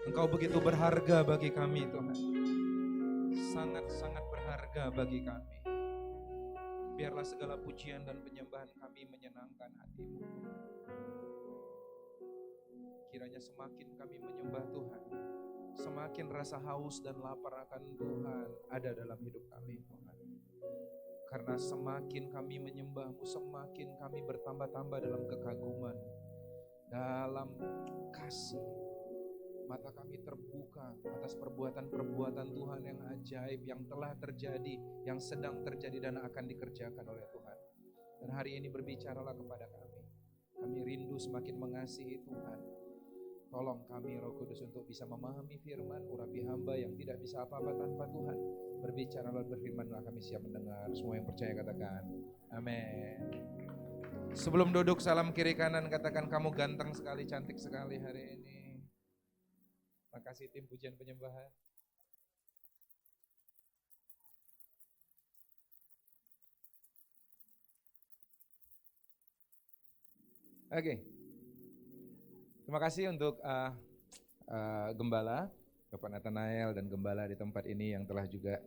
Engkau begitu berharga bagi kami Tuhan. Sangat-sangat berharga bagi kami. Biarlah segala pujian dan penyembahan kami menyenangkan hati-Mu. Kiranya semakin kami menyembah Tuhan, semakin rasa haus dan lapar akan Tuhan ada dalam hidup kami Tuhan. Karena semakin kami menyembah-Mu, semakin kami bertambah-tambah dalam kekaguman, dalam kasih. Mata kami terbuka atas perbuatan-perbuatan Tuhan yang ajaib, yang telah terjadi, yang sedang terjadi dan akan dikerjakan oleh Tuhan. Dan hari ini berbicaralah kepada kami. Kami rindu semakin mengasihi Tuhan. Tolong kami Roh Kudus untuk bisa memahami firman, urapi hamba yang tidak bisa apa-apa tanpa Tuhan. Berbicaralah, berfirmanlah, kami siap mendengar. Semua yang percaya katakan amin. Sebelum duduk salam kiri kanan, katakan kamu ganteng sekali, cantik sekali hari ini. Makasih tim pujian penyembahan. Oke. Terima kasih untuk Gembala, Bapak Nathanael dan Gembala di tempat ini yang telah juga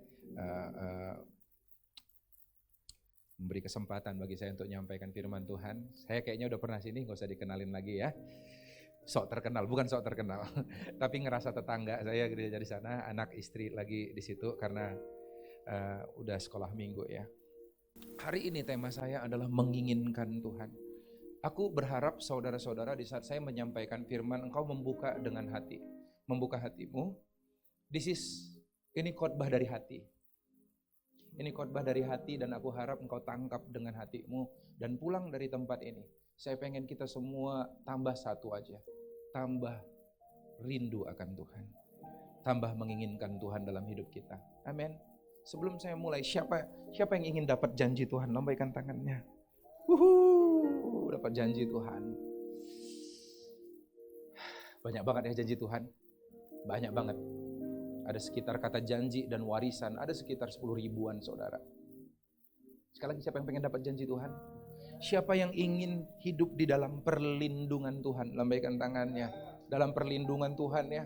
memberi kesempatan bagi saya untuk menyampaikan firman Tuhan. Saya kayaknya udah pernah sini, gak usah dikenalin lagi ya. Sok terkenal, bukan sok terkenal, tapi ngerasa tetangga saya gereja di sana, anak istri lagi di situ karena udah sekolah minggu ya. Hari ini tema saya adalah menginginkan Tuhan. Aku berharap saudara-saudara di saat saya menyampaikan firman, engkau membuka dengan hati, membuka hatimu. Ini khotbah dari hati. Ini khotbah dari hati dan aku harap engkau tangkap dengan hatimu dan pulang dari tempat ini. Saya pengen kita semua tambah satu aja, tambah rindu akan Tuhan, tambah menginginkan Tuhan dalam hidup kita. Amin. Sebelum saya mulai, siapa yang ingin dapat janji Tuhan? Lambaikan tangannya. Dapat janji Tuhan. Banyak banget ya janji Tuhan. Banyak banget. Ada sekitar kata janji dan warisan, ada sekitar 10 ribuan saudara. Sekali lagi, siapa yang pengen dapat janji Tuhan? Siapa yang ingin hidup di dalam perlindungan Tuhan? Lambaikan tangannya. Dalam perlindungan Tuhan ya.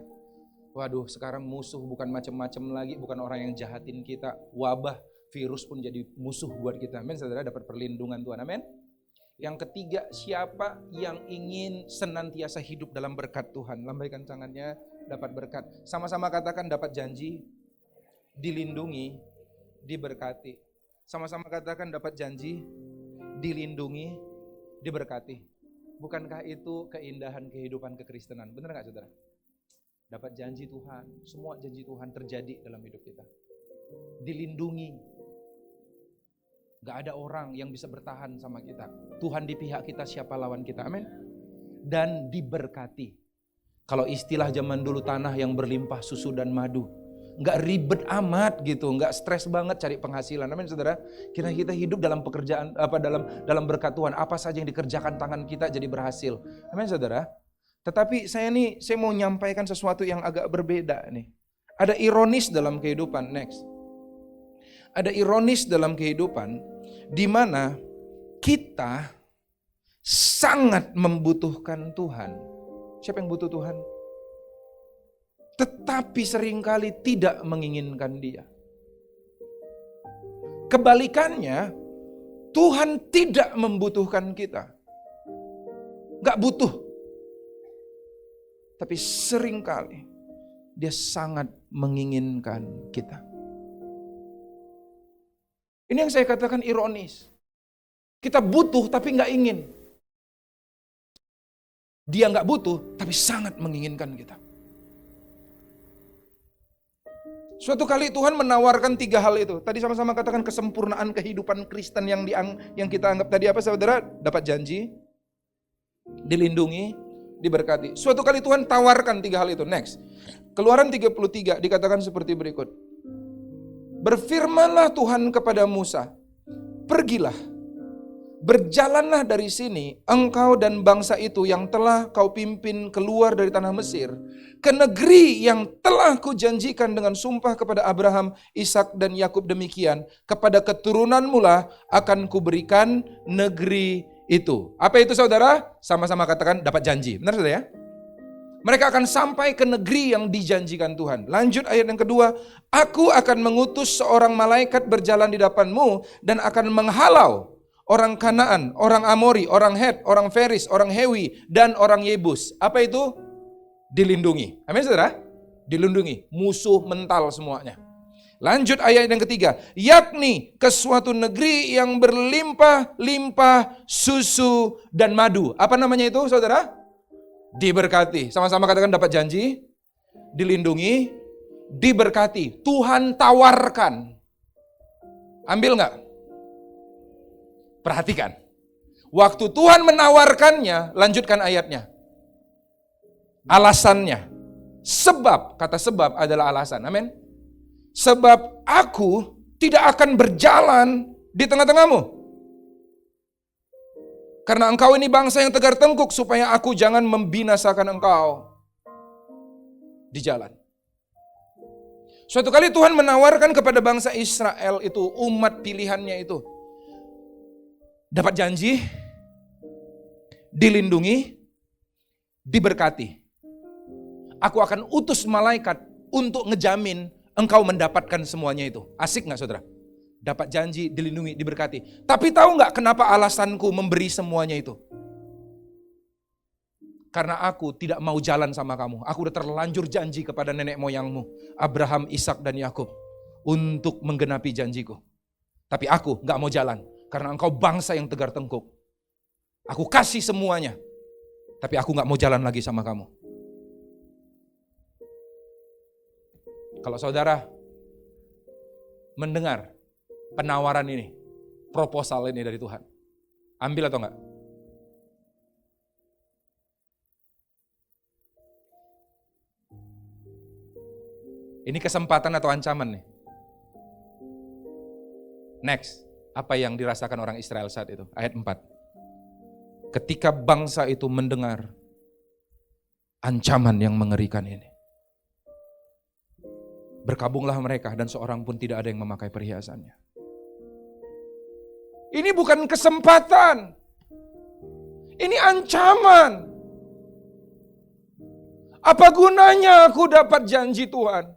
Waduh, sekarang musuh bukan macam-macam lagi, bukan orang yang jahatin kita. Wabah, virus pun jadi musuh buat kita. Amin, saudara, dapat perlindungan Tuhan. Amin. Yang ketiga, siapa yang ingin senantiasa hidup dalam berkat Tuhan? Lambaikan tangannya, dapat berkat. Sama-sama katakan dapat janji, dilindungi, diberkati. Sama-sama katakan dapat janji, dilindungi, diberkati. Bukankah itu keindahan kehidupan kekristenan? Benar gak saudara? Dapat janji Tuhan, semua janji Tuhan terjadi dalam hidup kita. Dilindungi. Gak ada orang yang bisa bertahan sama kita. Tuhan di pihak kita, siapa lawan kita? Amin. Dan diberkati. Kalau istilah zaman dulu, tanah yang berlimpah susu dan madu. Nggak ribet amat gitu, nggak stres banget cari penghasilan. Amin saudara. Kita hidup dalam pekerjaan dalam berkat Tuhan. Apa saja yang dikerjakan tangan kita jadi berhasil. Amin saudara. Tetapi saya mau nyampaikan sesuatu yang agak berbeda nih. Ada ironis dalam kehidupan. Next. Ada ironis dalam kehidupan di mana kita sangat membutuhkan Tuhan. Siapa yang butuh Tuhan? Tetapi seringkali tidak menginginkan Dia. Kebalikannya, Tuhan tidak membutuhkan kita. Gak butuh. Tapi seringkali Dia sangat menginginkan kita. Ini yang saya katakan ironis. Kita butuh tapi gak ingin. Dia gak butuh tapi sangat menginginkan kita. Suatu kali Tuhan menawarkan 3 hal itu. Tadi sama-sama katakan kesempurnaan kehidupan Kristen yang kita anggap tadi apa saudara? Dapat janji, dilindungi, diberkati. Suatu kali Tuhan tawarkan 3 hal itu. Next. Keluaran 33 dikatakan seperti berikut. Berfirmanlah Tuhan kepada Musa, pergilah, berjalanlah dari sini, engkau dan bangsa itu yang telah kau pimpin keluar dari tanah Mesir, ke negeri yang telah kujanjikan dengan sumpah kepada Abraham, Ishak dan Yakub demikian, kepada keturunanmu lah akan kuberikan negeri itu. Apa itu saudara? Sama-sama katakan dapat janji. Benar saudara ya? Mereka akan sampai ke negeri yang dijanjikan Tuhan. Lanjut ayat yang kedua. Aku akan mengutus seorang malaikat berjalan di depanmu dan akan menghalau orang Kanaan, orang Amori, orang Het, orang Feris, orang Hewi, dan orang Yebus. Apa itu? Dilindungi. Amin saudara? Dilindungi. Musuh mental semuanya. Lanjut ayat yang ketiga. Yakni ke suatu negeri yang berlimpah-limpah susu dan madu. Apa namanya itu saudara? Diberkati. Sama-sama katakan dapat janji, dilindungi, diberkati. Tuhan tawarkan. Ambil enggak? Perhatikan. Waktu Tuhan menawarkannya, lanjutkan ayatnya. Alasannya. Sebab, kata sebab adalah alasan. Amin. Sebab aku tidak akan berjalan di tengah-tengahmu. Karena engkau ini bangsa yang tegar tengkuk, supaya aku jangan membinasakan engkau di jalan. Suatu kali Tuhan menawarkan kepada bangsa Israel itu, umat pilihannya itu, dapat janji, dilindungi, diberkati. Aku akan utus malaikat untuk ngejamin engkau mendapatkan semuanya itu. Asik gak saudara? Dapat janji, dilindungi, diberkati. Tapi tahu gak kenapa alasanku memberi semuanya itu? Karena aku tidak mau jalan sama kamu. Aku udah terlanjur janji kepada nenek moyangmu, Abraham, Ishak, dan Yakub, untuk menggenapi janjiku. Tapi aku gak mau jalan, karena engkau bangsa yang tegar tengkuk. Aku kasih semuanya, tapi aku gak mau jalan lagi sama kamu. Kalau saudara mendengar penawaran ini, proposal ini dari Tuhan, ambil atau enggak? Ini kesempatan atau ancaman nih? Next, apa yang dirasakan orang Israel saat itu? Ayat 4. Ketika bangsa itu mendengar ancaman yang mengerikan ini, berkabunglah mereka dan seorang pun tidak ada yang memakai perhiasannya. Ini bukan kesempatan. Ini ancaman. Apa gunanya aku dapat janji Tuhan?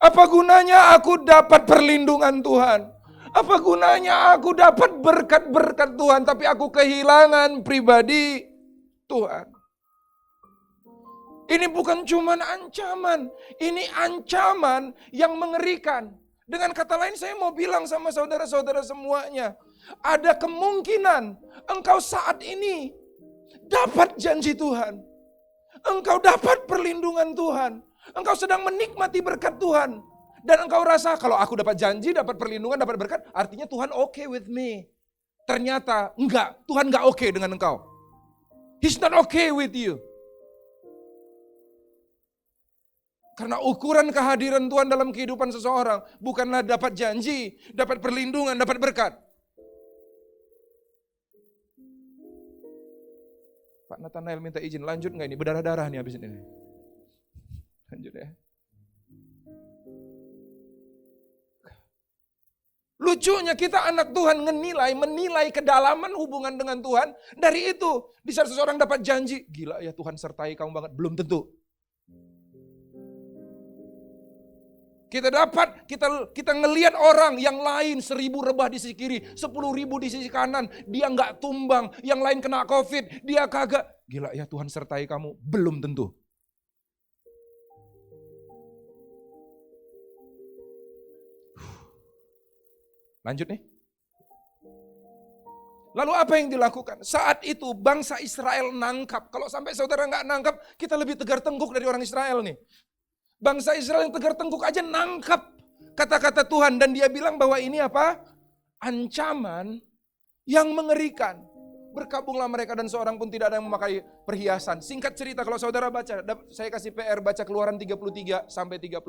Apa gunanya aku dapat perlindungan Tuhan? Apa gunanya aku dapat berkat-berkat Tuhan tapi aku kehilangan pribadi Tuhan? Ini bukan cuma ancaman, ini ancaman yang mengerikan. Dengan kata lain saya mau bilang sama saudara-saudara semuanya, ada kemungkinan engkau saat ini dapat janji Tuhan. Engkau dapat perlindungan Tuhan. Engkau sedang menikmati berkat Tuhan. Dan engkau rasa kalau aku dapat janji, dapat perlindungan, dapat berkat, artinya Tuhan okay with me. Ternyata enggak, Tuhan enggak okay dengan engkau. He's not okay with you. Karena ukuran kehadiran Tuhan dalam kehidupan seseorang bukanlah dapat janji, dapat perlindungan, dapat berkat. Pak Nathanael minta izin, lanjut nggak ini? Berdarah-darah nih habis ini. Lanjut ya. Lucunya kita anak Tuhan menilai kedalaman hubungan dengan Tuhan. Dari itu, di saat seseorang dapat janji, gila ya Tuhan sertai kamu banget. Belum tentu. Kita ngelihat orang yang lain 1.000 rebah di sisi kiri, 10.000 di sisi kanan, dia nggak tumbang, yang lain kena COVID, dia kagak. Gila ya Tuhan sertai kamu, belum tentu. Lanjut nih. Lalu apa yang dilakukan? Saat itu bangsa Israel nangkap. Kalau sampai saudara nggak nangkap, kita lebih tegar tengkuk dari orang Israel nih. Bangsa Israel yang tegar tengkuk aja nangkap kata-kata Tuhan. Dan dia bilang bahwa ini apa? Ancaman yang mengerikan. Berkabunglah mereka dan seorang pun tidak ada yang memakai perhiasan. Singkat cerita kalau saudara baca, saya kasih PR baca Keluaran 33 sampai 34.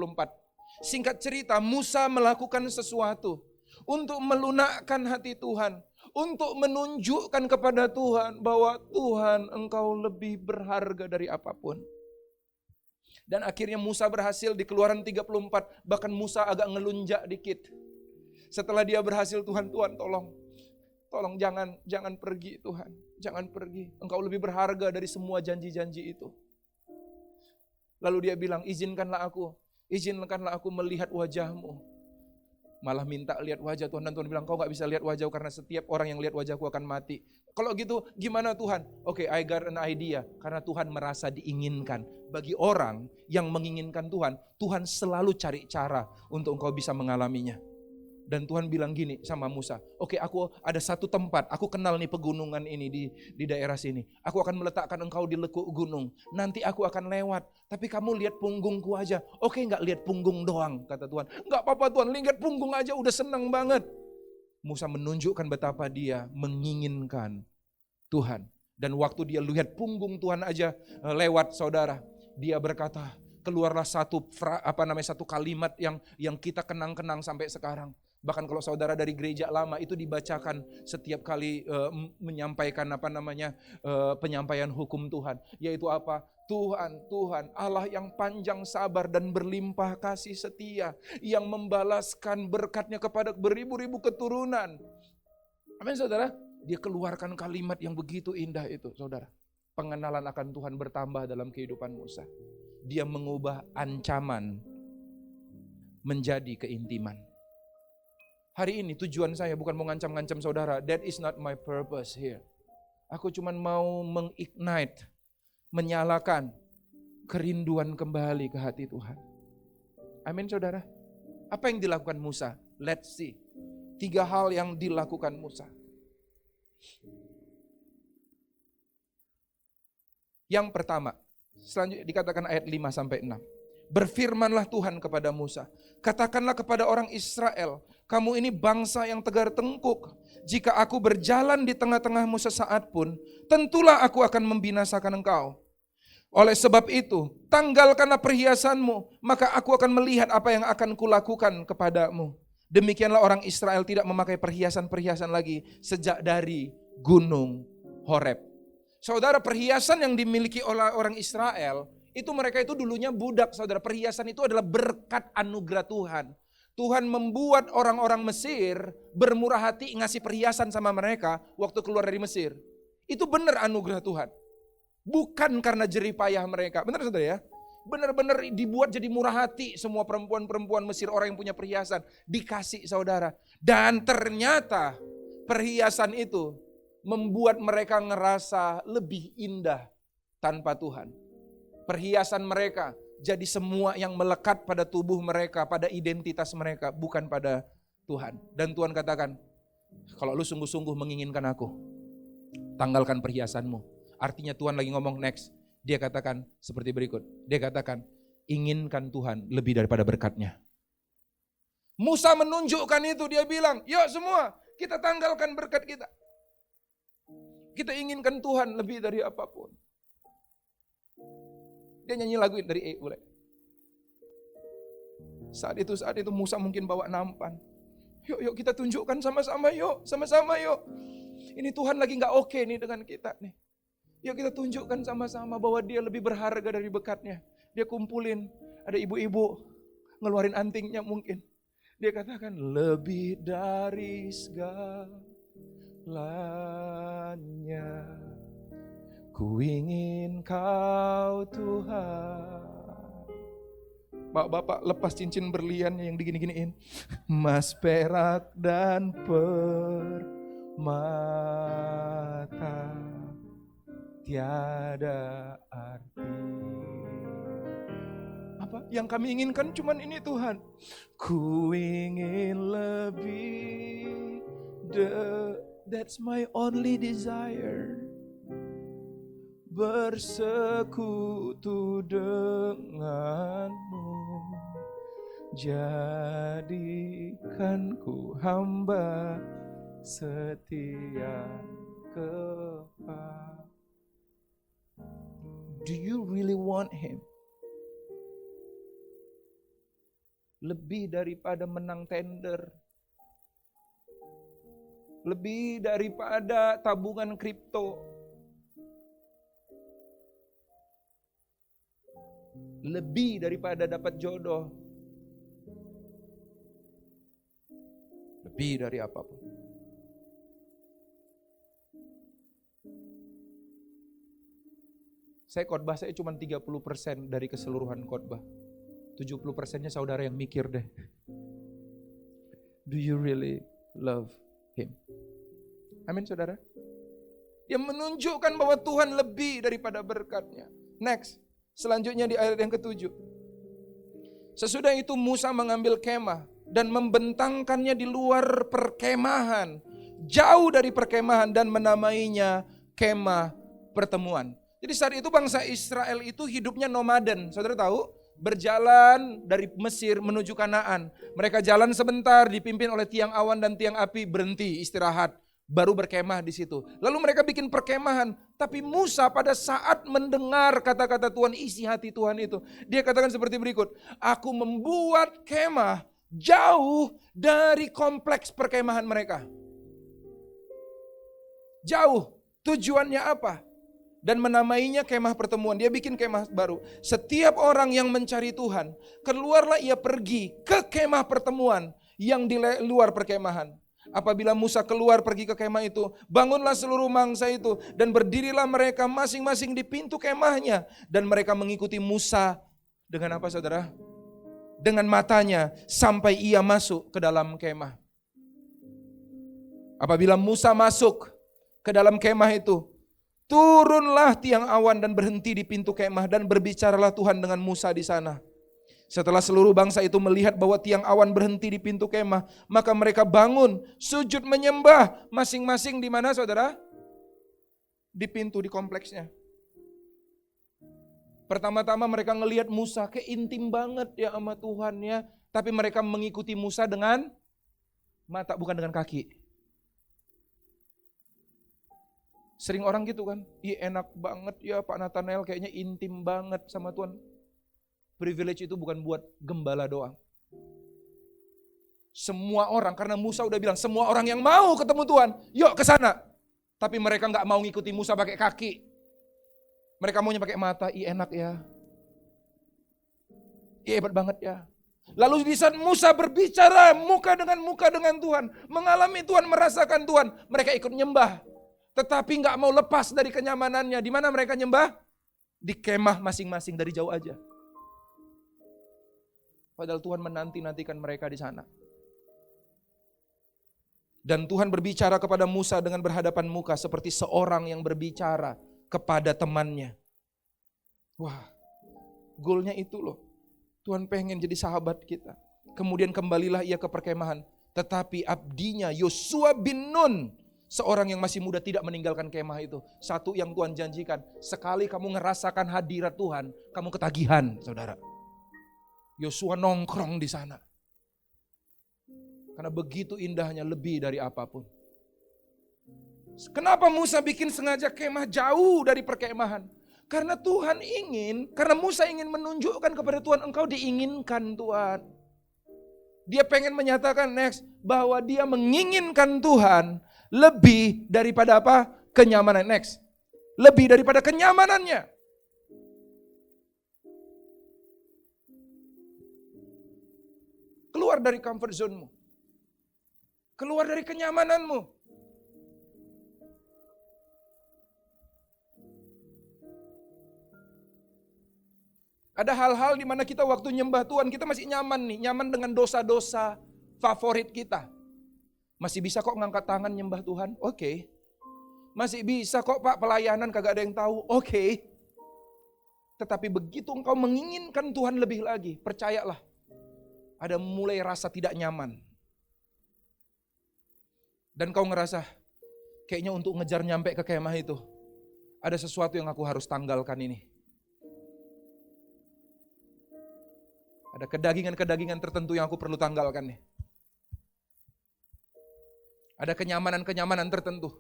Singkat cerita Musa melakukan sesuatu untuk melunakkan hati Tuhan. Untuk menunjukkan kepada Tuhan bahwa Tuhan engkau lebih berharga dari apapun. Dan akhirnya Musa berhasil di Keluaran 34, bahkan Musa agak ngelunjak dikit. Setelah dia berhasil, Tuhan tolong jangan pergi Tuhan, jangan pergi. Engkau lebih berharga dari semua janji-janji itu. Lalu dia bilang, izinkanlah aku melihat wajahmu. Malah minta lihat wajah Tuhan, dan Tuhan bilang, kau gak bisa lihat wajahku karena setiap orang yang lihat wajahku akan mati. Kalau gitu gimana Tuhan? Oke, I got an idea. Karena Tuhan merasa diinginkan. Bagi orang yang menginginkan Tuhan, Tuhan selalu cari cara untuk engkau bisa mengalaminya. Dan Tuhan bilang gini sama Musa, oke, aku ada satu tempat, aku kenal nih pegunungan ini di daerah sini. Aku akan meletakkan engkau di lekuk gunung. Nanti aku akan lewat, tapi kamu lihat punggungku aja. Oke, enggak lihat punggung doang, kata Tuhan. Enggak apa-apa Tuhan, lihat punggung aja udah senang banget. Musa menunjukkan betapa dia menginginkan Tuhan. Dan waktu dia lihat punggung Tuhan aja lewat, saudara, dia berkata, keluarlah satu kalimat yang kita kenang-kenang sampai sekarang. Bahkan kalau saudara dari gereja lama itu dibacakan setiap kali menyampaikan penyampaian hukum Tuhan, yaitu apa? Tuhan Allah yang panjang sabar dan berlimpah kasih setia, yang membalaskan berkatnya kepada beribu-ribu keturunan. Amin saudara. Dia keluarkan kalimat yang begitu indah itu, saudara. Pengenalan akan Tuhan bertambah dalam kehidupan Musa. Dia mengubah ancaman menjadi keintiman. Hari ini tujuan saya bukan mau ngancam-ngancam saudara. That is not my purpose here. Aku cuma mau mengignite, menyalakan kerinduan kembali ke hati Tuhan. Amin saudara. Apa yang dilakukan Musa? Let's see. 3 hal yang dilakukan Musa. Yang pertama, selanjutnya dikatakan ayat 5-6. Berfirmanlah Tuhan kepada Musa, katakanlah kepada orang Israel, kamu ini bangsa yang tegar tengkuk. Jika aku berjalan di tengah-tengahmu sesaat pun, tentulah aku akan membinasakan engkau. Oleh sebab itu, tanggalkanlah perhiasanmu, maka aku akan melihat apa yang akan kulakukan kepadamu. Demikianlah orang Israel tidak memakai perhiasan-perhiasan lagi sejak dari gunung Horeb. Saudara, perhiasan yang dimiliki oleh orang Israel, itu mereka itu dulunya budak, saudara. Perhiasan itu adalah berkat anugerah Tuhan. Tuhan membuat orang-orang Mesir bermurah hati ngasih perhiasan sama mereka waktu keluar dari Mesir. Itu benar anugerah Tuhan. Bukan karena jerih payah mereka. Benar saudara ya? Benar-benar dibuat jadi murah hati semua perempuan-perempuan Mesir, orang yang punya perhiasan. Dikasih saudara. Dan ternyata perhiasan itu membuat mereka ngerasa lebih indah tanpa Tuhan. Perhiasan mereka jadi semua yang melekat pada tubuh mereka, pada identitas mereka, bukan pada Tuhan. Dan Tuhan katakan, kalau lu sungguh-sungguh menginginkan aku, tanggalkan perhiasanmu. Artinya Tuhan lagi ngomong next. Dia katakan seperti berikut. Dia katakan, inginkan Tuhan lebih daripada berkatnya. Musa menunjukkan itu, dia bilang, yuk semua kita tanggalkan berkat kita. Kita inginkan Tuhan lebih dari apapun. Dia nyanyi lagu dari boleh. Saat itu Musa mungkin bawa nampan. Yuk kita tunjukkan sama-sama yuk. Ini Tuhan lagi gak oke nih dengan kita nih. Yuk kita tunjukkan sama-sama bahwa dia lebih berharga dari berkatnya. Dia kumpulin, ada ibu-ibu ngeluarin antingnya mungkin. Dia katakan lebih dari segalanya. Ku ingin kau Tuhan. Bapak lepas cincin berliannya yang digini-giniin. Mas, perak dan permata tiada arti. Apa? Yang kami inginkan cuman ini Tuhan. Ku ingin lebih. That's my only desire. Bersekutu denganmu, jadikanku hamba setia kepada. Do you really want him? Lebih daripada menang tender, lebih daripada tabungan kripto, lebih daripada dapat jodoh, lebih dari apapun. Saya khotbah saya cuma 30% dari keseluruhan khotbah. 70%-nya saudara yang mikir deh. Do you really love him? Amin saudara. Dia menunjukkan bahwa Tuhan lebih daripada berkatnya. Next, selanjutnya di ayat yang ke-7. Sesudah itu Musa mengambil kemah dan membentangkannya di luar perkemahan, jauh dari perkemahan, dan menamainya kemah pertemuan. Jadi saat itu bangsa Israel itu hidupnya nomaden. Saudara tahu? Berjalan dari Mesir menuju Kanaan. Mereka jalan sebentar, dipimpin oleh tiang awan dan tiang api, berhenti istirahat, baru berkemah di situ. Lalu mereka bikin perkemahan. Tapi Musa pada saat mendengar kata-kata Tuhan, isi hati Tuhan itu, dia katakan seperti berikut. Aku membuat kemah jauh dari kompleks perkemahan mereka. Jauh. Tujuannya apa? Dan menamainya kemah pertemuan. Dia bikin kemah baru. Setiap orang yang mencari Tuhan, keluarlah ia pergi ke kemah pertemuan yang di luar perkemahan. Apabila Musa keluar pergi ke kemah itu, bangunlah seluruh mangsa itu dan berdirilah mereka masing-masing di pintu kemahnya. Dan mereka mengikuti Musa dengan apa saudara? Dengan matanya sampai ia masuk ke dalam kemah. Apabila Musa masuk ke dalam kemah itu, turunlah tiang awan dan berhenti di pintu kemah, dan berbicaralah Tuhan dengan Musa di sana. Setelah seluruh bangsa itu melihat bahwa tiang awan berhenti di pintu kemah, maka mereka bangun, sujud menyembah masing-masing di mana saudara? Di pintu, di kompleksnya. Pertama-tama mereka ngelihat Musa, kayak intim banget ya sama Tuhan ya. Tapi mereka mengikuti Musa dengan mata, bukan dengan kaki. Sering orang gitu kan, enak banget ya Pak Nathanael, kayaknya intim banget sama Tuhan. Privilege itu bukan buat gembala doang. Semua orang, karena Musa udah bilang, semua orang yang mau ketemu Tuhan, yuk ke sana. Tapi mereka gak mau ngikuti Musa pakai kaki. Mereka maunya pakai mata, enak ya. Hebat banget ya. Lalu di saat Musa berbicara muka dengan Tuhan, mengalami Tuhan, merasakan Tuhan, mereka ikut nyembah. Tetapi gak mau lepas dari kenyamanannya. Di mana mereka nyembah? Di kemah masing-masing, dari jauh aja. Padahal Tuhan menanti-nantikan mereka di sana. Dan Tuhan berbicara kepada Musa dengan berhadapan muka, seperti seorang yang berbicara kepada temannya. Wah, goalnya itu loh. Tuhan pengen jadi sahabat kita. Kemudian kembalilah ia ke perkemahan. Tetapi abdinya Yosua bin Nun, seorang yang masih muda, tidak meninggalkan kemah itu. Satu yang Tuhan janjikan, sekali kamu ngerasakan hadirat Tuhan, kamu ketagihan, saudara. Yosua nongkrong di sana. Karena begitu indahnya, lebih dari apapun. Kenapa Musa bikin sengaja kemah jauh dari perkemahan? Karena Tuhan ingin, karena Musa ingin menunjukkan kepada Tuhan, engkau diinginkan Tuhan. Dia pengen menyatakan next, bahwa dia menginginkan Tuhan lebih daripada apa? Kenyamanan. Next. Lebih daripada kenyamanannya. Keluar dari comfort zone-mu. Keluar dari kenyamananmu. Ada hal-hal di mana kita waktu nyembah Tuhan, kita masih nyaman nih. Nyaman dengan dosa-dosa favorit kita. Masih bisa kok ngangkat tangan nyembah Tuhan? Oke. Masih bisa kok Pak pelayanan kagak ada yang tahu? Oke. Tetapi begitu engkau menginginkan Tuhan lebih lagi, percayalah. Ada mulai rasa tidak nyaman. Dan kau ngerasa, kayaknya untuk ngejar nyampe ke kemah itu, ada sesuatu yang aku harus tanggalkan ini. Ada kedagingan-kedagingan tertentu yang aku perlu tanggalkan nih. Ada kenyamanan-kenyamanan tertentu.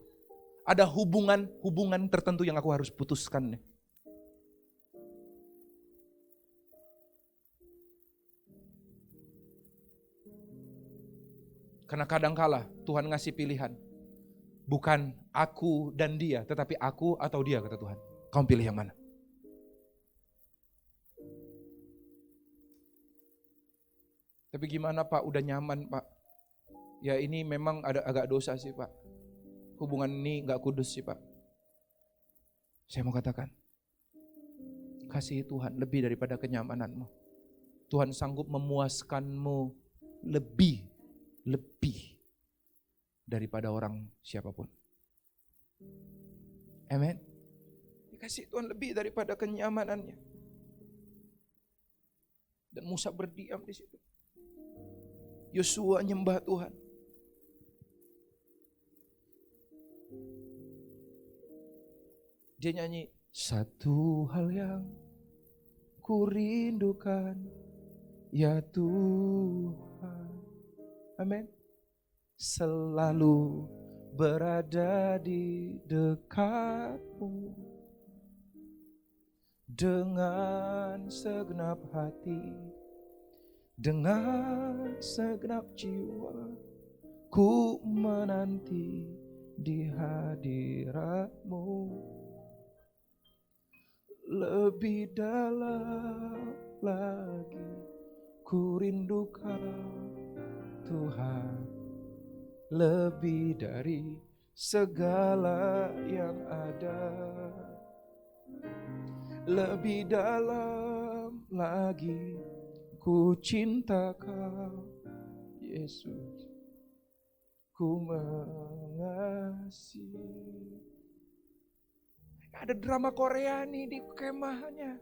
Ada hubungan-hubungan tertentu yang aku harus putuskan nih. Karena kadangkala Tuhan ngasih pilihan. Bukan aku dan dia, tetapi aku atau dia, kata Tuhan. Kamu pilih yang mana? Tapi gimana Pak, udah nyaman Pak. Ya ini memang ada agak dosa sih Pak. Hubungan ini gak kudus sih Pak. Saya mau katakan, Kasihi Tuhan lebih daripada kenyamananmu. Tuhan sanggup memuaskanmu lebih daripada orang siapapun. Amen. Dikasih Tuhan lebih daripada kenyamanannya. Dan Musa berdiam di situ. Yosua nyembah Tuhan. Dia nyanyi, satu hal yang kurindukan, ya Tuhan. Amin. Selalu berada di dekatmu dengan segenap hati, dengan segenap jiwa, ku menanti di hadiratmu. Lebih dalam lagi ku rindukan Tuhan, lebih dari segala yang ada. Lebih dalam lagi ku cinta Kau, Yesus, ku mengasihi. Ada drama Korea nih di kemahnya.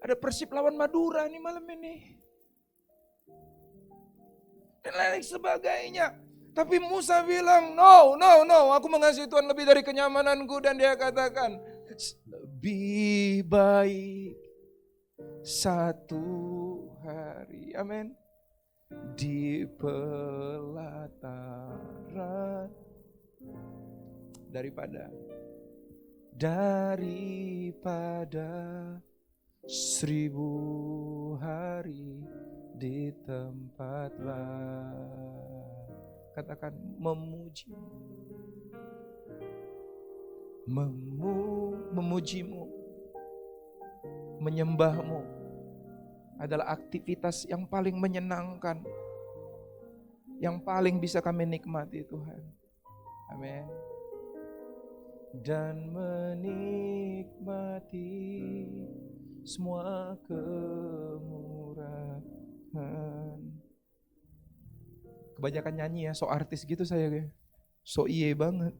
Ada Persib lawan Madura nih malam ini. Dan lain sebagainya. Tapi Musa bilang, no, aku mengasihi Tuhan lebih dari kenyamananku. Dan dia katakan, lebih baik satu hari, amin, di pelataran daripada 1000 hari di tempat lain. Katakan memujimu, menyembahmu adalah aktivitas yang paling menyenangkan, yang paling bisa kami nikmati Tuhan. Amin. Dan menikmati semua kemurahan. Kebanyakan nyanyi ya, so artis gitu saya kayak. So iye banget.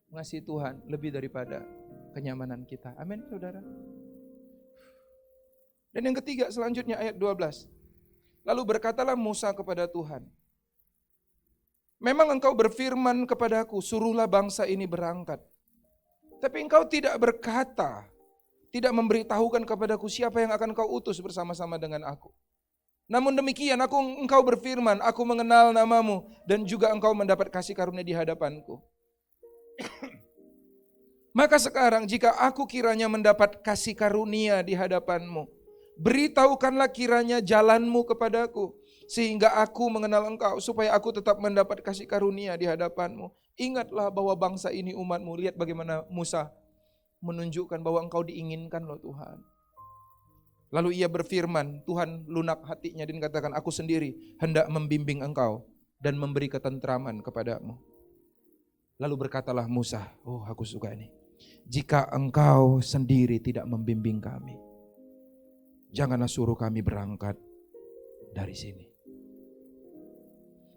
Mengasihi Tuhan lebih daripada kenyamanan kita. Amin, saudara. Dan yang ketiga selanjutnya ayat 12. Lalu berkatalah Musa kepada Tuhan, memang engkau berfirman kepadaku, suruhlah bangsa ini berangkat. Tapi engkau tidak berkata, tidak memberitahukan kepadaku siapa yang akan kau utus bersama-sama dengan aku. Namun demikian engkau berfirman, aku mengenal namamu dan juga engkau mendapat kasih karunia di hadapanku. Maka sekarang jika aku kiranya mendapat kasih karunia di hadapanmu, beritahukanlah kiranya jalanmu kepadaku, sehingga aku mengenal engkau, supaya aku tetap mendapat kasih karunia di hadapanmu. Ingatlah bahwa bangsa ini umatmu. Lihat bagaimana Musa menunjukkan bahwa engkau diinginkan loh Tuhan. Lalu ia berfirman, Tuhan lunak hatinya dan katakan, aku sendiri hendak membimbing engkau dan memberi ketentraman kepadamu. Lalu berkatalah Musa, oh aku suka ini, jika engkau sendiri tidak membimbing kami, janganlah suruh kami berangkat dari sini.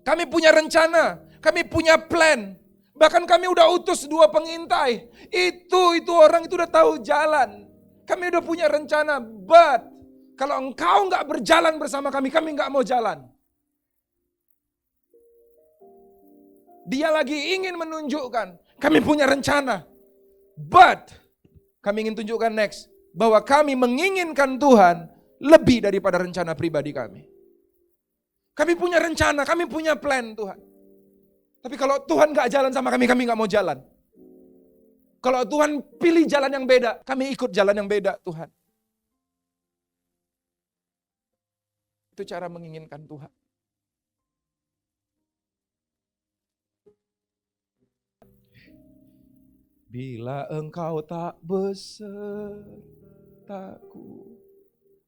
Kami punya rencana, kami punya plan, bahkan kami udah utus 2 pengintai. Itu orang itu udah tahu jalan. Kami udah punya rencana, but kalau engkau enggak berjalan bersama kami enggak mau jalan. Dia lagi ingin menunjukkan, kami punya rencana, but kami ingin tunjukkan next, bahwa kami menginginkan Tuhan lebih daripada rencana pribadi kami. Kami punya rencana, kami punya plan Tuhan. Tapi kalau Tuhan enggak jalan sama kami enggak mau jalan. Kalau Tuhan pilih jalan yang beda, kami ikut jalan yang beda Tuhan. Itu cara menginginkan Tuhan. Bila engkau tak besertaku.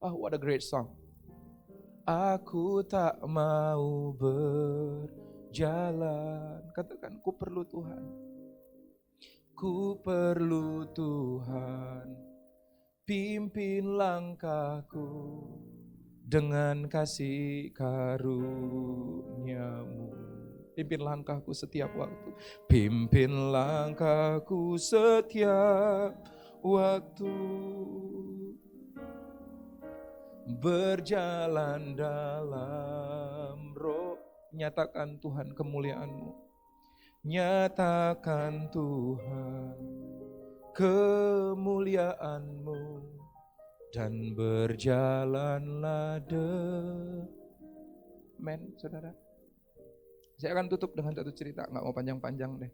Oh, what a great song. Aku tak mau jalan. Katakan, ku perlu Tuhan. Ku perlu Tuhan, pimpin langkahku dengan kasih karunia-Mu. Pimpin langkahku setiap waktu. Pimpin langkahku setiap waktu. Berjalan dalam roh. Nyatakan Tuhan kemuliaan-Mu. Nyatakan Tuhan kemuliaan-Mu. Dan berjalanlah Amen, saudara. Saya akan tutup dengan satu cerita, gak mau panjang-panjang deh.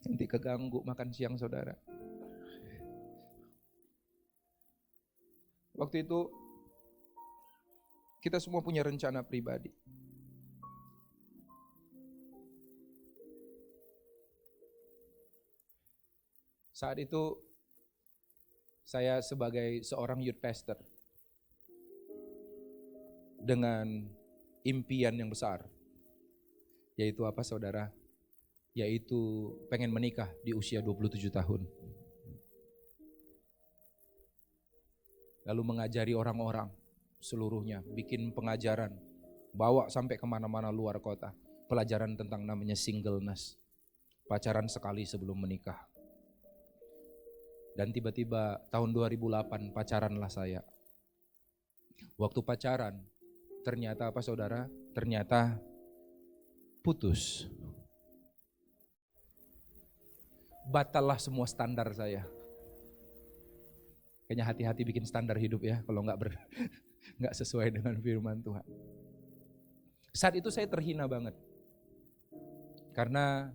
Nanti keganggu makan siang saudara. Waktu itu kita semua punya rencana pribadi. Saat itu saya sebagai seorang youth pastor dengan impian yang besar. Yaitu apa saudara? Yaitu pengen menikah di usia 27 tahun. Lalu mengajari orang-orang seluruhnya, bikin pengajaran, bawa sampai kemana-mana luar kota. Pelajaran tentang namanya singleness, pacaran sekali sebelum menikah. Dan tiba-tiba tahun 2008 pacaranlah saya. Waktu pacaran, ternyata apa saudara? Ternyata putus. Batallah semua standar saya. Kayaknya hati-hati bikin standar hidup ya, kalau nggak sesuai dengan firman Tuhan. Saat itu saya terhina banget. Karena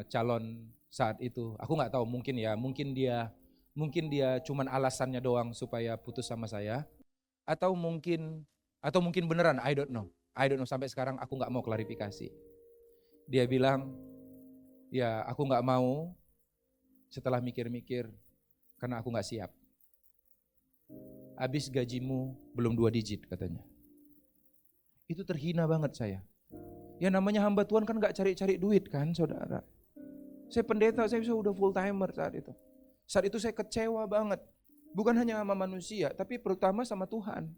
calon saat itu, aku nggak tahu, mungkin dia cuman alasannya doang supaya putus sama saya, atau mungkin beneran, I don't know sampai sekarang aku nggak mau klarifikasi. Dia bilang, ya aku nggak mau setelah mikir-mikir karena aku nggak siap. Habis gajimu belum 2 digit katanya. Itu terhina banget saya. Ya namanya hamba Tuhan kan nggak cari-cari duit kan saudara. Saya pendeta, saya sudah full timer saat itu. Saat itu saya kecewa banget. Bukan hanya sama manusia, tapi terutama sama Tuhan.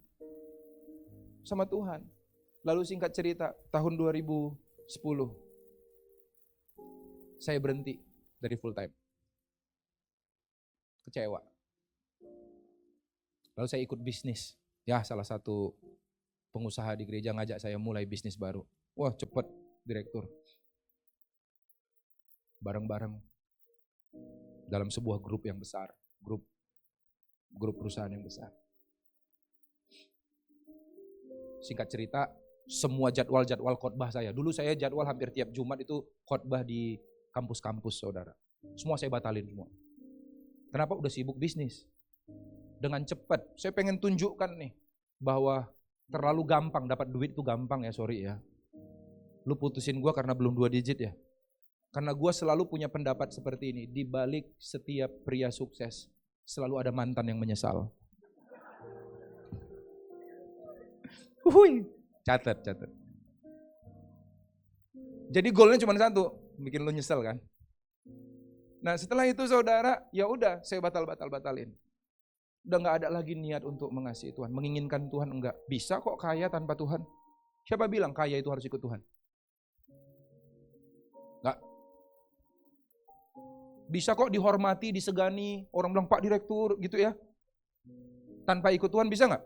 Sama Tuhan. Lalu singkat cerita, tahun 2010, saya berhenti dari full time. Kecewa. Lalu saya ikut bisnis. Ya salah satu pengusaha di gereja ngajak saya mulai bisnis baru. Wah cepet direktur. Bareng-bareng. Dalam sebuah grup yang besar, grup perusahaan yang besar. Singkat cerita, semua jadwal khotbah saya. Dulu saya jadwal hampir tiap Jumat itu khotbah di kampus-kampus saudara. Semua saya batalin semua. Kenapa? Udah sibuk bisnis. Dengan cepat, saya pengen tunjukkan nih bahwa terlalu gampang dapat duit itu gampang ya, sorry ya. Lu putusin gua karena belum 2 digit ya. Karena gue selalu punya pendapat seperti ini, di balik setiap pria sukses selalu ada mantan yang menyesal. Catat. Jadi goalnya cuma satu, bikin lu nyesel kan. Nah setelah itu saudara, ya udah saya batalin. Udah nggak ada lagi niat untuk mengasihi Tuhan, menginginkan Tuhan enggak. Bisa kok kaya tanpa Tuhan. Siapa bilang kaya itu harus ikut Tuhan? Enggak. Bisa kok dihormati, disegani, orang bilang Pak Direktur gitu ya. Tanpa ikut Tuhan bisa gak?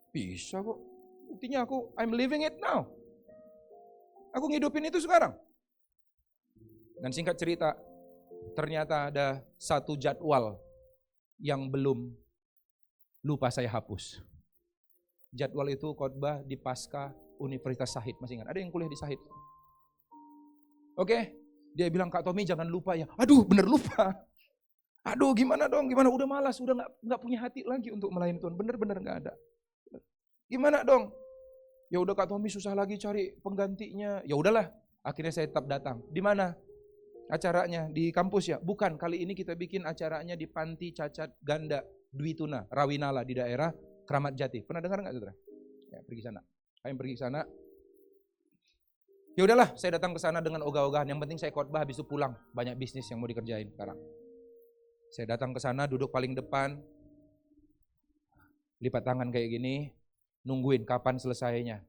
Bisa kok. Buktinya I'm living it now. Aku ngidupin itu sekarang. Dan singkat cerita, ternyata ada satu jadwal yang belum lupa saya hapus. Jadwal itu khotbah di Pasca Universitas Syahid, masih ingat? Ada yang kuliah di Syahid? Oke. Dia bilang, Kak Tommy jangan lupa ya. Aduh bener lupa. Aduh gimana dong, udah malas, udah gak punya hati lagi untuk melayani Tuhan. Bener-bener gak ada. Gimana dong? Ya udah Kak Tommy susah lagi cari penggantinya. Ya udahlah, akhirnya saya tetap datang. Di mana acaranya? Di kampus ya? Bukan, kali ini kita bikin acaranya di Panti Cacat Ganda Dwi Tuna, Rawinala di daerah Kramat Jati. Pernah dengar gak saudara? Ya, pergi sana. Kalian pergi sana. Ya udahlah, saya datang ke sana dengan ogah-ogahan. Yang penting saya khotbah, habis itu pulang. Banyak bisnis yang mau dikerjain sekarang. Saya datang ke sana, duduk paling depan, lipat tangan kayak gini, nungguin kapan selesainya.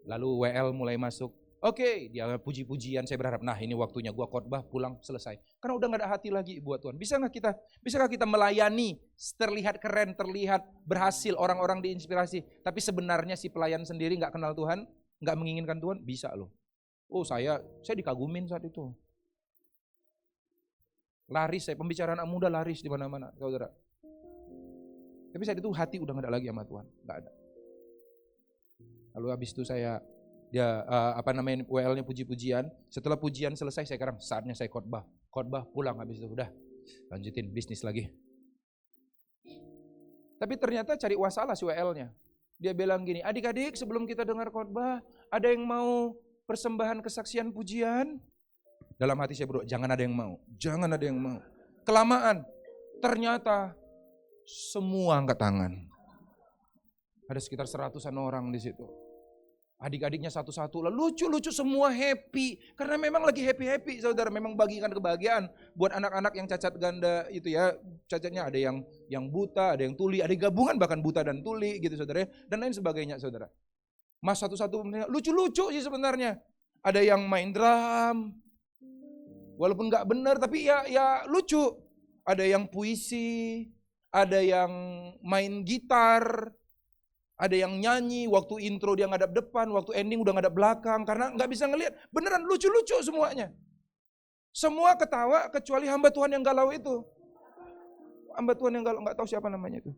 Lalu WL mulai masuk. Oke, dia puji-pujian, saya berharap, nah ini waktunya gua khotbah, pulang, selesai. Karena udah gak ada hati lagi buat Tuhan. Bisakah kita melayani, terlihat keren, terlihat berhasil, orang-orang diinspirasi, tapi sebenarnya si pelayan sendiri gak kenal Tuhan, gak menginginkan Tuhan? Bisa loh. Oh saya dikagumin saat itu. Laris saya, pembicaraan anak muda laris di mana-mana, saudara. Tapi saat itu hati udah gak ada lagi sama Tuhan, gak ada. Lalu habis itu saya WL-nya puji-pujian. Setelah pujian selesai, saya sekarang saatnya saya khotbah pulang, habis itu udah lanjutin bisnis lagi. Tapi ternyata cari masalah si WL-nya. Dia bilang gini, adik-adik sebelum kita dengar khotbah, ada yang mau persembahan kesaksian pujian? Dalam hati saya berdoa, jangan ada yang mau. Kelamaan. Ternyata semua angkat tangan. Ada sekitar 100-an orang di situ. Adik-adiknya satu-satu, lalu lucu-lucu semua happy. Karena memang lagi happy-happy, saudara. Memang bagikan kebahagiaan buat anak-anak yang cacat ganda itu ya. Cacatnya ada yang buta, ada yang tuli, ada yang gabungan bahkan buta dan tuli gitu saudara. Dan lain sebagainya saudara. Mas satu-satu lucu-lucu sih sebenarnya. Ada yang main drum, walaupun gak benar tapi ya lucu. Ada yang puisi, ada yang main gitar, ada yang nyanyi, waktu intro dia ngadap depan, waktu ending udah ngadap belakang, karena gak bisa ngelihat. Beneran lucu-lucu semuanya. Semua ketawa kecuali hamba Tuhan yang galau itu. Hamba Tuhan yang galau, gak tahu siapa namanya itu.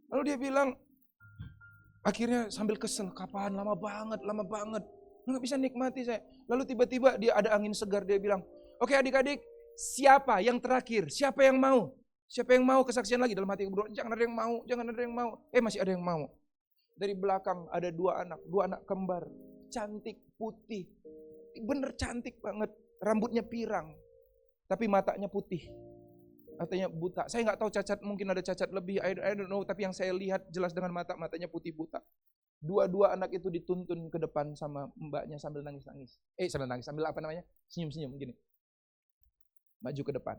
Lalu dia bilang, akhirnya sambil kesel, kapan, lama banget. Nggak bisa nikmati saya. Lalu tiba-tiba dia ada angin segar, dia bilang, oke adik-adik, siapa yang terakhir? Siapa yang mau? Siapa yang mau kesaksian lagi? Dalam hati berdoa, jangan ada yang mau. Masih ada yang mau. Dari belakang ada dua anak kembar. Cantik, putih. Bener cantik banget. Rambutnya pirang. Tapi matanya putih. Matanya buta. Saya nggak tahu cacat, mungkin ada cacat lebih. I don't know. Tapi yang saya lihat jelas dengan matanya putih buta. Dua anak itu dituntun ke depan sama mbaknya sambil nangis-nangis. Sambil apa namanya? Senyum-senyum gini. Maju ke depan.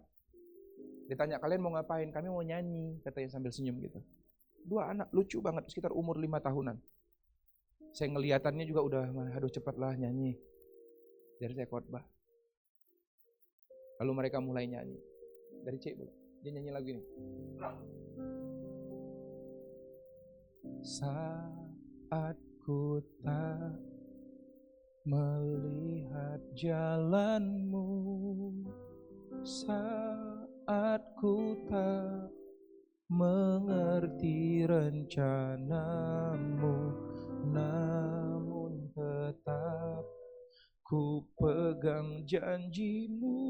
Ditanya, kalian mau ngapain? Kami mau nyanyi, katanya sambil senyum gitu. Dua anak lucu banget, sekitar umur 5 tahunan. Saya ngeliatannya juga udah, aduh cepatlah nyanyi. Dari saya khotbah. Lalu mereka mulai nyanyi. Dari C boleh. Dia nyanyi lagu ini. Saat ku tak melihat jalanmu, saat ku tak mengerti rencanamu, namun tetap ku pegang janjimu,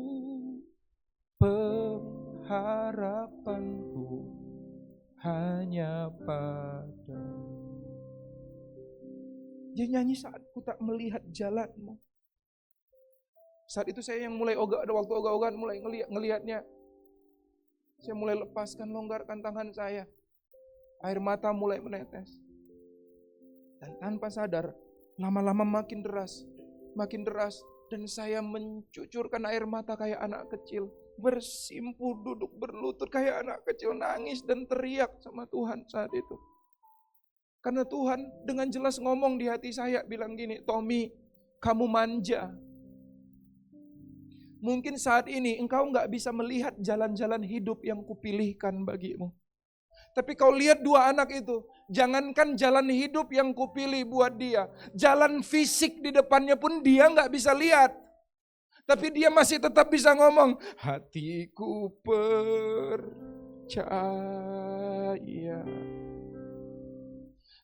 pengharapanku hanya padamu. Dia nyanyi saat ku tak melihat jalanmu. Saat itu saya yang mulai waktu ogah-ogahan mulai ngelihatnya. Saya mulai lepaskan, longgarkan tangan saya. Air mata mulai menetes. Dan tanpa sadar, lama-lama makin deras. Dan saya mencucurkan air mata kayak anak kecil. Bersimpuh, duduk berlutut kayak anak kecil. Nangis dan teriak sama Tuhan saat itu. Karena Tuhan dengan jelas ngomong di hati saya, bilang gini, Tommy, kamu manja. Mungkin saat ini engkau gak bisa melihat jalan-jalan hidup yang kupilihkan bagimu. Tapi kau lihat dua anak itu, jangankan jalan hidup yang kupilih buat dia, jalan fisik di depannya pun dia gak bisa lihat. Tapi dia masih tetap bisa ngomong, hatiku percaya.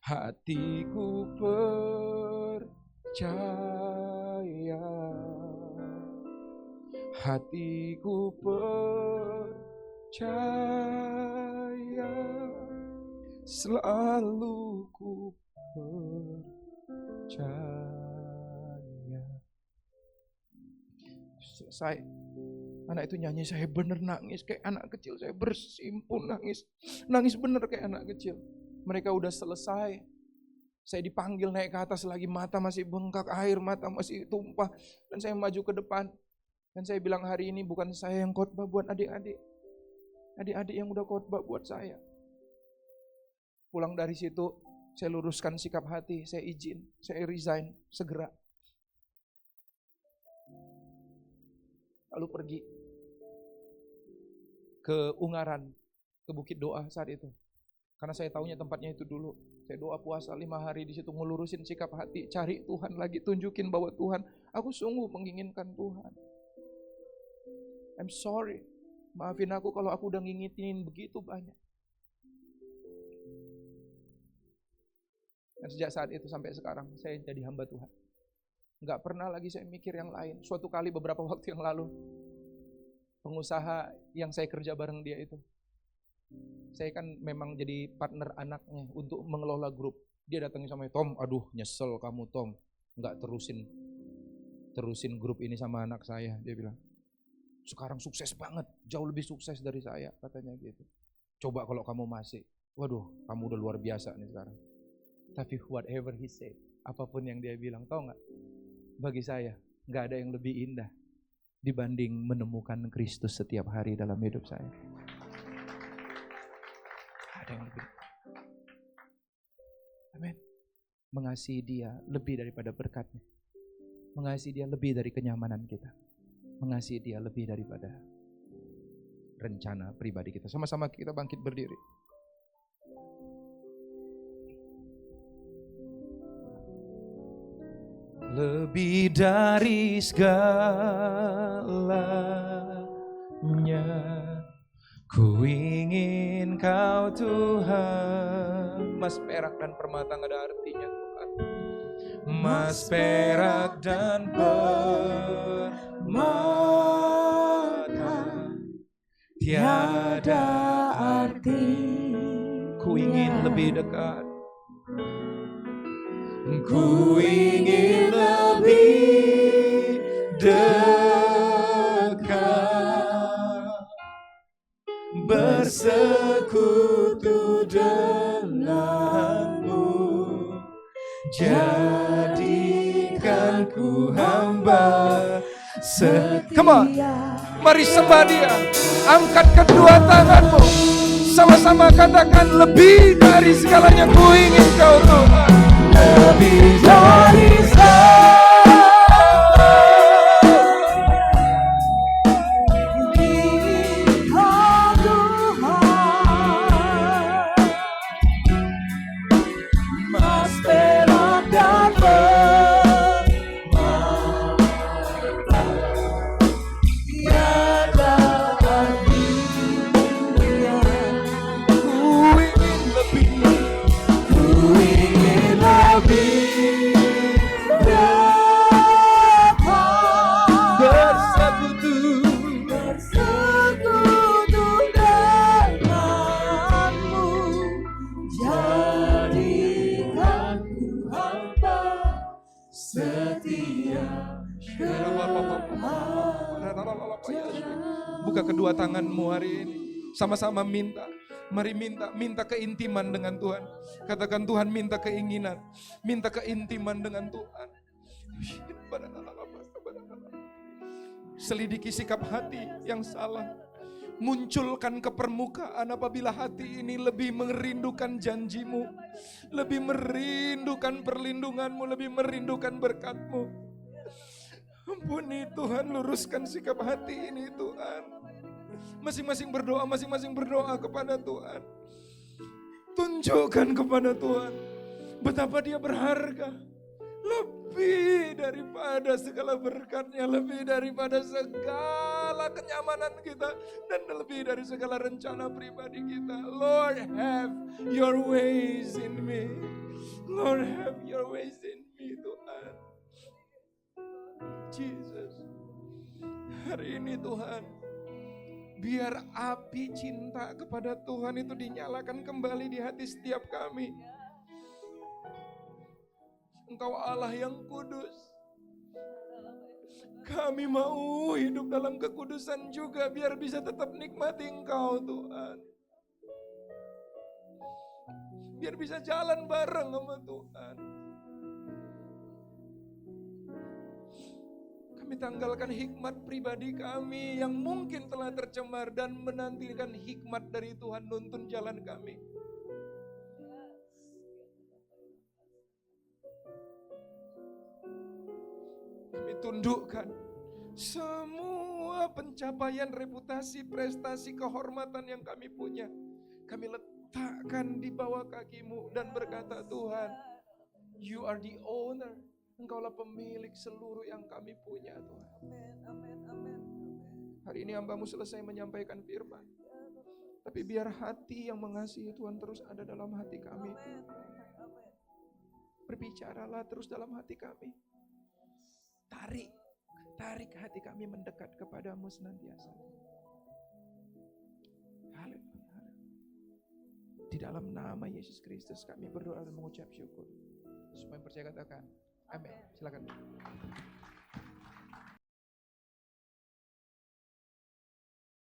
Hatiku percaya. Hatiku percaya. Selalu ku percaya. Selesai. Anak itu nyanyi, saya bener nangis kayak anak kecil. Saya bersimpun nangis. Nangis bener kayak anak kecil. Mereka udah selesai. Saya dipanggil naik ke atas lagi, mata masih bengkak, air mata masih tumpah. Dan saya maju ke depan. Dan saya bilang, hari ini bukan saya yang khotbah buat adik-adik. Adik-adik yang udah khotbah buat saya. Pulang dari situ, saya luruskan sikap hati, saya izin, saya resign segera. Lalu pergi ke Ungaran, ke Bukit Doa saat itu. Karena saya tahunya tempatnya itu dulu. Saya doa puasa 5 hari di situ, ngelurusin sikap hati, cari Tuhan lagi, tunjukin bahwa Tuhan, aku sungguh menginginkan Tuhan. I'm sorry, maafin aku kalau aku udah ngingetin begitu banyak. Dan sejak saat itu sampai sekarang, saya jadi hamba Tuhan. Nggak pernah lagi saya mikir yang lain. Suatu kali beberapa waktu yang lalu, pengusaha yang saya kerja bareng dia itu, saya kan memang jadi partner anaknya untuk mengelola grup. Dia datangin sama saya, Tom, aduh nyesel kamu Tom, nggak terusin grup ini sama anak saya. Dia bilang, sekarang sukses banget, jauh lebih sukses dari saya, katanya gitu. Coba kalau kamu masih, waduh kamu udah luar biasa nih sekarang. Tapi whatever he said, apapun yang dia bilang, tau gak, bagi saya gak ada yang lebih indah dibanding menemukan Kristus setiap hari dalam hidup saya. Ada yang lebih. Amin. Mengasihi dia lebih daripada berkatnya. Mengasihi dia lebih dari kenyamanan kita. Mengasihi dia lebih daripada rencana pribadi kita. Sama-sama kita bangkit berdiri. Lebih dari segalanya, ku ingin Kau Tuhan. Mas perak dan permata gak ada artinya Tuhan. Mas perak dan permata tiada arti. Ku ingin lebih dekat. Ku ingin lebih dekat, bersekutu denganmu, jadikan ku hamba setia. Come on, mari sembah dia. Angkat kedua tanganmu, sama-sama katakan, lebih dari segalanya ku ingin Kau Tuhan. Lebih dari buka kedua tanganmu hari ini. Sama-sama minta. Mari minta keintiman dengan Tuhan. Katakan, Tuhan, minta keinginan, minta keintiman dengan Tuhan. Selidiki sikap hati yang salah. Munculkan ke permukaan apabila hati ini lebih merindukan janjimu, lebih merindukan perlindunganmu, lebih merindukan berkatmu. Ampuni Tuhan, luruskan sikap hati ini Tuhan. Masing-masing berdoa kepada Tuhan. Tunjukkan kepada Tuhan betapa dia berharga. Lebih daripada segala berkatnya, lebih daripada segala kenyamanan kita, dan lebih dari segala rencana pribadi kita. Lord, have your ways in me. Lord, have your ways in me, Tuhan. Jesus, hari ini Tuhan, biar api cinta kepada Tuhan itu dinyalakan kembali di hati setiap kami. Engkau Allah yang kudus. Kami mau hidup dalam kekudusan juga, biar bisa tetap nikmati Engkau Tuhan. Biar bisa jalan bareng sama Tuhan. Kami tanggalkan hikmat pribadi kami yang mungkin telah tercemar dan menantikan hikmat dari Tuhan nuntun jalan kami. Kami tundukkan semua pencapaian, reputasi, prestasi, kehormatan yang kami punya. Kami letakkan di bawah kaki-Mu dan berkata, Tuhan, You are the owner. Engkaulah pemilik seluruh yang kami punya, Tuhan. Hari ini hamba-Mu selesai menyampaikan firman. Tapi biar hati yang mengasihi Tuhan terus ada dalam hati kami. Berbicaralah terus dalam hati kami. Tarik hati kami mendekat kepadamu senantiasa. Haleluya. Di dalam nama Yesus Kristus kami berdoa dan mengucap syukur. Semua yang percaya katakan amin. Silakan.